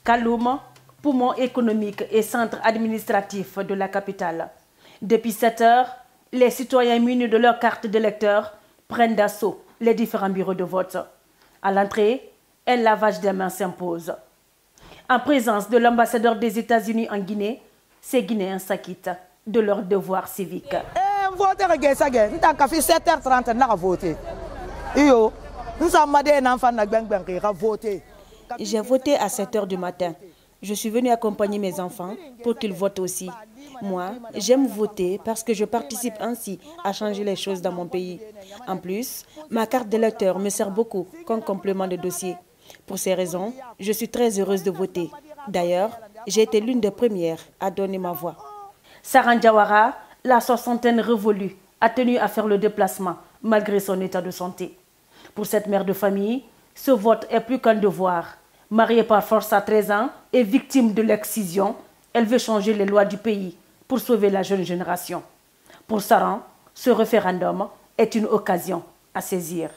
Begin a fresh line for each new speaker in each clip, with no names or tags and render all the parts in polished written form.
Kaloum, poumon économique et centre administratif de la capitale. Depuis 7 heures, les citoyens munis de leur carte d'électeur prennent d'assaut les différents bureaux de vote. À l'entrée, un lavage des mains s'impose. En présence de l'ambassadeur des États-Unis en Guinée, ces Guinéens s'acquittent de leurs devoirs civiques.
J'ai voté à 7 heures du matin. Je suis venue accompagner mes enfants pour qu'ils votent aussi. Moi, j'aime voter parce que je participe ainsi à changer les choses dans mon pays. En plus, ma carte d'électeur me sert beaucoup comme complément de dossier. Pour ces raisons, je suis très heureuse de voter. D'ailleurs, j'ai été l'une des premières à donner ma voix.
Saran Diawara, la soixantaine révolue, a tenu à faire le déplacement malgré son état de santé. Pour cette mère de famille, ce vote est plus qu'un devoir. Mariée par force à 13 ans et victime de l'excision, elle veut changer les lois du pays pour sauver la jeune génération. Pour Saran, ce référendum est une occasion à saisir.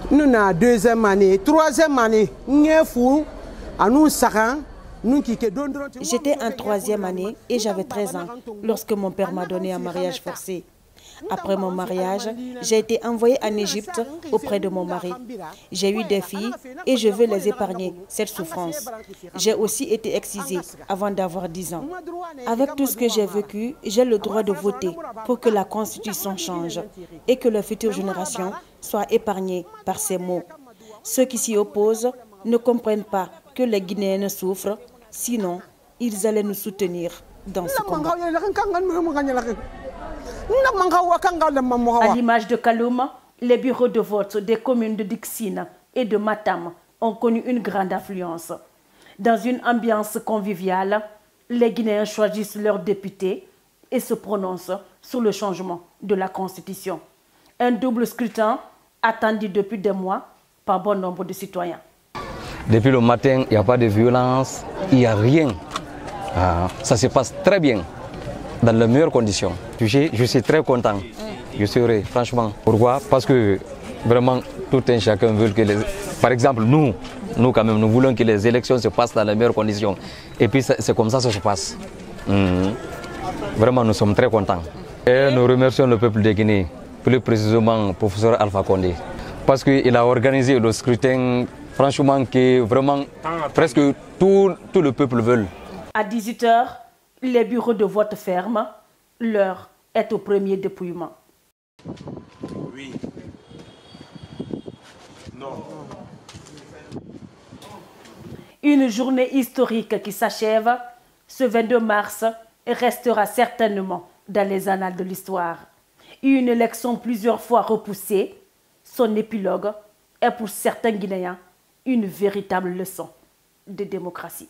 Nous avons deuxième année, troisième année,
J'étais en troisième année et j'avais 13 ans lorsque mon père m'a donné un mariage forcé. Après mon mariage, j'ai été envoyée en Égypte auprès de mon mari. J'ai eu des filles et je veux les épargner, cette souffrance. J'ai aussi été excisée avant d'avoir 10 ans. Avec tout ce que j'ai vécu, j'ai le droit de voter pour que la Constitution change et que les futures générations soient épargnées par ces mots. Ceux qui s'y opposent ne comprennent pas que les Guinéens souffrent, sinon ils allaient nous soutenir dans ce combat.
À l'image de Kaloum, les bureaux de vote des communes de Dixine et de Matam ont connu une grande affluence. Dans une ambiance conviviale, les Guinéens choisissent leurs députés et se prononcent sur le changement de la Constitution. Un double scrutin attendu depuis des mois par bon nombre de citoyens.
Depuis le matin, il n'y a pas de violence, il n'y a rien. Ça se passe très bien, dans les meilleures conditions. Je suis très content, je serai, franchement. Pourquoi? Parce que vraiment, tout un chacun veut que Par exemple, nous quand même, nous voulons que les élections se passent dans les meilleures conditions. Et puis c'est comme ça que ça se passe. Vraiment, nous sommes très contents. Et nous remercions le peuple de Guinée, plus précisément le professeur Alpha Condé, parce qu'il a organisé le scrutin, franchement, que vraiment presque tout le peuple veut.
À 18 h, les bureaux de vote ferment. L'heure est au premier dépouillement.
Oui. Non.
Une journée historique qui s'achève ce 22 mars et restera certainement dans les annales de l'histoire. Une élection plusieurs fois repoussée, son épilogue est pour certains Guinéens une véritable leçon de démocratie.